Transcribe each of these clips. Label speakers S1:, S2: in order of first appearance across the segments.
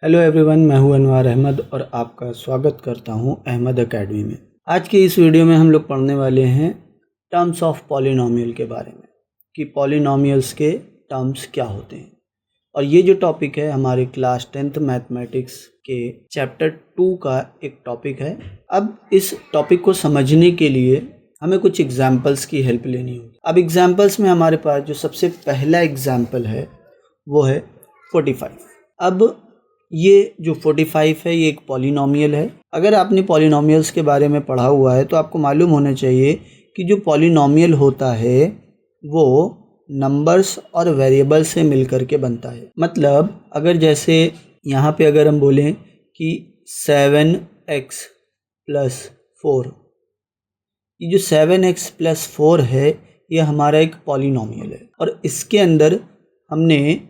S1: Hello everyone, मैं हूं अनवार अहमद और आपका स्वागत करता हूं अहमद एकेडमी में। आज के इस वीडियो में हम लोग पढ़ने वाले हैं टर्म्स ऑफ पॉलिनोमियल के बारे में कि पॉलिनोमियल्स के टर्म्स क्या होते हैं। और ये जो टॉपिक है हमारे क्लास 10th मैथमेटिक्स के चैप्टर 2 का एक टॉपिक है। अब इस टॉपिक को समझने के लिए हमें कुछ एग्जाम्पल्स की हेल्प लेनी होगी। अब एग्जाम्पल्स में हमारे पास जो सबसे पहला एग्जाम्पल है वो है 45। अब ये जो 45 है ये एक पॉलिनोमियल है। अगर आपने पॉलिनोमियल्स के बारे में पढ़ा हुआ है तो आपको मालूम होना चाहिए कि जो पॉलिनोमियल होता है वो नंबर्स और वेरिएबल से मिलकर के बनता है। मतलब अगर जैसे यहाँ पे अगर हम बोलें कि 7x + 4, ये जो 7x + 4 है ये हमारा एक पॉलिनोमियल है और इसके अंदर हमने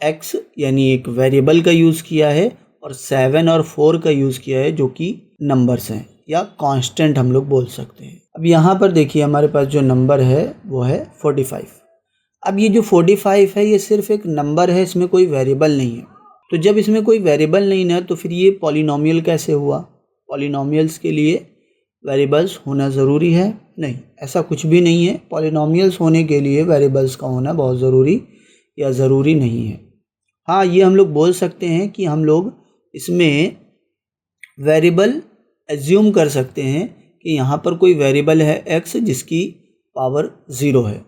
S1: x यानी एक वेरिएबल का यूज़ किया है और 7 और 4 का यूज़ किया है जो कि नंबर्स हैं या कांस्टेंट हम लोग बोल सकते हैं। अब यहाँ पर देखिए हमारे पास जो नंबर है वो है 45। अब ये जो 45 है ये सिर्फ एक नंबर है, इसमें कोई वेरिएबल नहीं है। तो जब इसमें कोई वेरिएबल नहीं है तो फिर ये पॉलिनोमियल कैसे हुआ? पॉलिनोमियल्स के लिए वेरिएबल्स होना ज़रूरी है? नहीं, ऐसा कुछ भी नहीं है। पॉलिनोमियल्स होने के लिए वेरिएबल्स का होना बहुत ज़रूरी या ज़रूरी नहीं है। हाँ, ये हम लोग बोल सकते हैं कि हम लोग इसमें वेरिएबल एज्यूम कर सकते हैं कि यहाँ पर कोई वेरिएबल है x जिसकी पावर 0 है।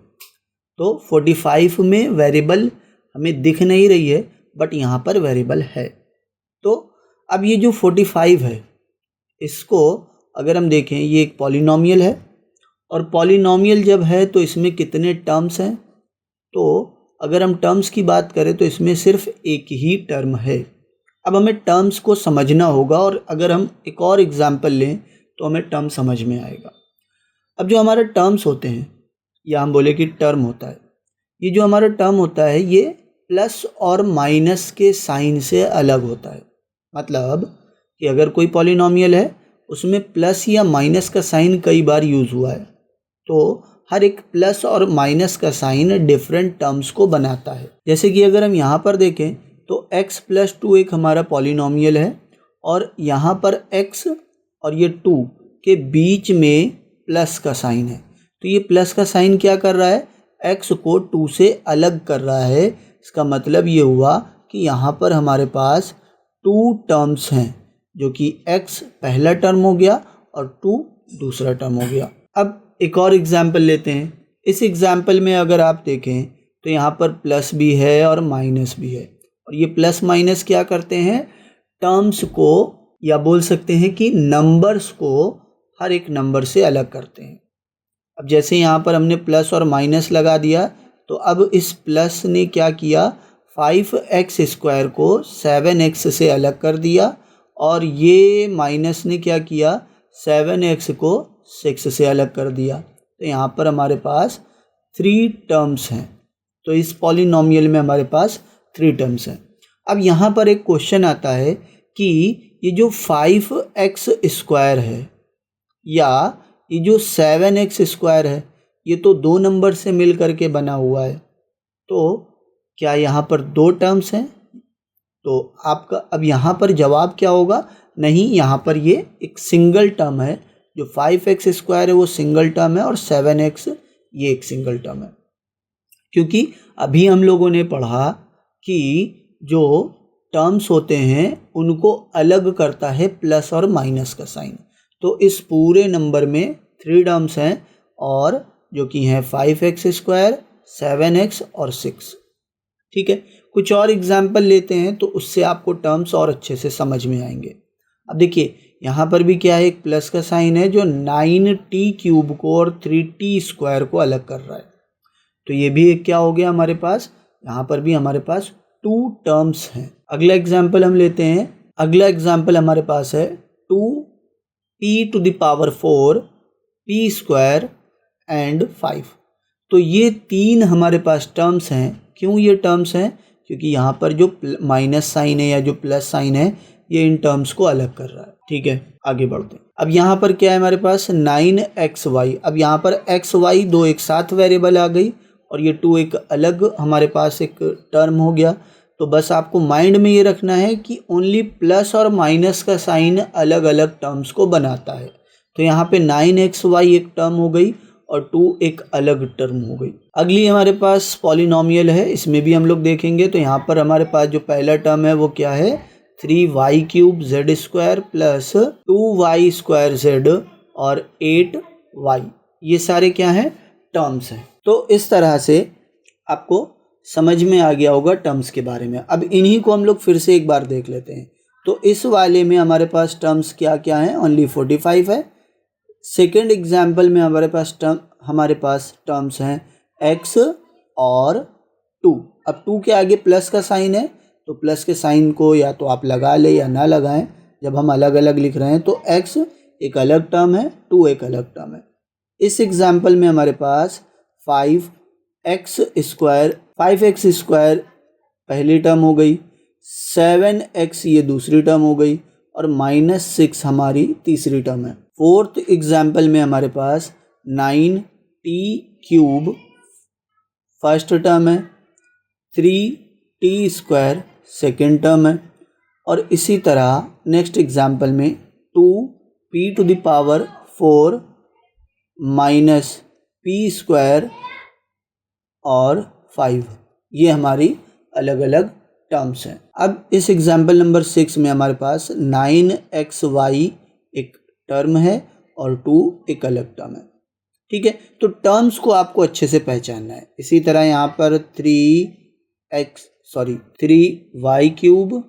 S1: तो 45 में वेरिएबल हमें दिख नहीं रही है बट यहाँ पर वेरिएबल है। तो अब ये जो 45 है इसको अगर हम देखें ये एक पॉलिनोमियल है और पॉलिनोमियल जब है तो इसमें कितने टर्म्स हैं? तो अगर हम टर्म्स की बात करें तो इसमें सिर्फ एक ही टर्म है। अब हमें टर्म्स को समझना होगा और अगर हम एक और एग्जांपल लें तो हमें टर्म समझ में आएगा। अब जो हमारे टर्म्स होते हैं या हम बोले कि टर्म होता है, ये जो हमारा टर्म होता है ये प्लस और माइनस के साइन से अलग होता है। मतलब कि अगर कोई पॉलिनोमियल है उसमें प्लस या माइनस का साइन कई बार यूज़ हुआ है तो हर एक प्लस और माइनस का साइन डिफरेंट टर्म्स को बनाता है। जैसे कि अगर हम यहाँ पर देखें तो x + 2 एक हमारा पॉलिनोमियल है और यहाँ पर x और ये 2 के बीच में प्लस का साइन है। तो ये प्लस का साइन क्या कर रहा है? x को 2 से अलग कर रहा है। इसका मतलब ये हुआ कि यहाँ पर हमारे पास 2 टर्म्स हैं जो कि x पहला टर्म हो गया और 2 दूसरा टर्म हो गया। अब एक और एग्जाम्पल लेते हैं। इस एग्जाम्पल में अगर आप देखें तो यहाँ पर प्लस भी है और माइनस भी है और ये प्लस माइनस क्या करते हैं? टर्म्स को या बोल सकते हैं कि नंबर्स को हर एक नंबर से अलग करते हैं। अब जैसे यहाँ पर हमने प्लस और माइनस लगा दिया तो अब इस प्लस ने क्या किया? 5x² को 7x से अलग कर दिया और ये माइनस ने क्या किया? 7x को 6 से अलग कर दिया। तो यहाँ पर हमारे पास 3 टर्म्स हैं। तो इस पॉलिनोमियल में हमारे पास 3 टर्म्स हैं। अब यहाँ पर एक क्वेश्चन आता है कि ये जो 5x² है या ये जो 7x² है ये तो 2 नंबर से मिल करके बना हुआ है। तो क्या यहाँ पर 2 टर्म्स हैं? तो आपका अब यहाँ पर जवाब क्या होगा? नहीं, यहाँ पर ये एक सिंगल टर्म है। जो 5x² है वो सिंगल टर्म है और 7x ये एक सिंगल टर्म है। क्योंकि अभी हम लोगों ने पढ़ा कि जो टर्म्स होते हैं उनको अलग करता है प्लस और माइनस का साइन। तो इस पूरे नंबर में 3 टर्म्स हैं और जो कि हैं 5x², 7x और 6। ठीक है, कुछ और एग्जाम्पल लेते हैं तो उससे आपको टर्म्स और अच्छे से समझ में आएंगे। अब देखिए यहाँ पर भी क्या है? एक प्लस का साइन है जो 9t³ को और 3t² को अलग कर रहा है। तो ये भी एक क्या हो गया हमारे पास? यहाँ पर भी हमारे पास 2 टर्म्स हैं। अगला एग्जाम्पल हम लेते हैं। अगला एग्जाम्पल हमारे पास है 2p⁴ p² एंड 5। तो ये 3 हमारे पास टर्म्स हैं। क्यों ये टर्म्स हैं? क्योंकि यहाँ पर जो माइनस साइन है या जो प्लस साइन है ये इन टर्म्स को अलग कर रहा है। ठीक है, आगे बढ़ते हैं। अब यहाँ पर क्या है हमारे पास? 9xy। अब यहाँ पर xy 2 एक साथ वेरिएबल आ गई और ये 2 एक अलग हमारे पास एक टर्म हो गया। तो बस आपको माइंड में ये रखना है कि ओनली प्लस और माइनस का साइन अलग अलग टर्म्स को बनाता है। तो यहाँ पे 9xy एक टर्म हो गई और 2 एक अलग टर्म हो गई। अगली हमारे पास पॉलिनोमियल है, इसमें भी हम लोग देखेंगे। तो यहाँ पर हमारे पास जो पहला टर्म है वो क्या है, 3y³ z² plus 2y² z और 8y, ये सारे क्या हैं, टर्म्स हैं। तो इस तरह से आपको समझ में आ गया होगा टर्म्स के बारे में। अब इन्हीं को हम लोग फिर से एक बार देख लेते हैं। तो इस वाले में हमारे पास टर्म्स क्या क्या हैं, ओनली 45 है। सेकेंड एग्जाम्पल में हमारे पास टर्म्स हैं x और 2। अब 2 के आगे प्लस का साइन है, तो प्लस के साइन को या तो आप लगा ले या ना लगाएं, जब हम अलग अलग लिख रहे हैं। तो x एक अलग टर्म है, 2 एक अलग टर्म है। इस एग्जाम्पल में हमारे पास 5x² पहली टर्म हो गई, 7x ये दूसरी टर्म हो गई और -6 हमारी तीसरी टर्म है। फोर्थ एग्जाम्पल में हमारे पास 9t³ फर्स्ट टर्म है, 3t² सेकेंड टर्म है और इसी तरह नेक्स्ट एग्जाम्पल में 2p⁴ -p² और 5, ये हमारी अलग अलग टर्म्स हैं। अब इस एग्जाम्पल नंबर 6 में हमारे पास 9xy एक टर्म है और 2 एक अलग टर्म है। ठीक है, तो टर्म्स को आपको अच्छे से पहचानना है। इसी तरह यहाँ पर 3y³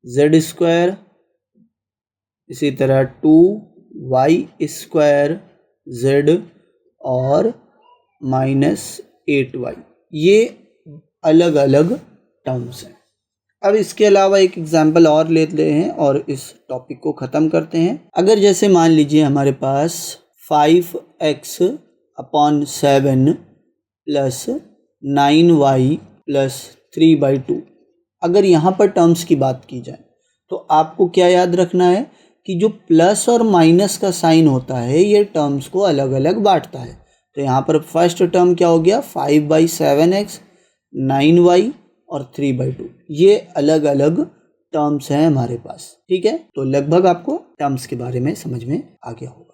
S1: z², इसी तरह 2y² z और -8y, ये अलग अलग टर्म्स हैं। अब इसके अलावा एक एग्जाम्पल और लेते हैं और इस टॉपिक को ख़त्म करते हैं। अगर जैसे मान लीजिए हमारे पास 5x/7 प्लस 9y प्लस 3/2, अगर यहाँ पर टर्म्स की बात की जाए तो आपको क्या याद रखना है कि जो प्लस और माइनस का साइन होता है ये टर्म्स को अलग अलग बांटता है। तो यहाँ पर फर्स्ट टर्म क्या हो गया, 5/7x, 9y और 3/2, ये अलग अलग टर्म्स हैं हमारे पास। ठीक है, तो लगभग आपको टर्म्स के बारे में समझ में आ गया होगा।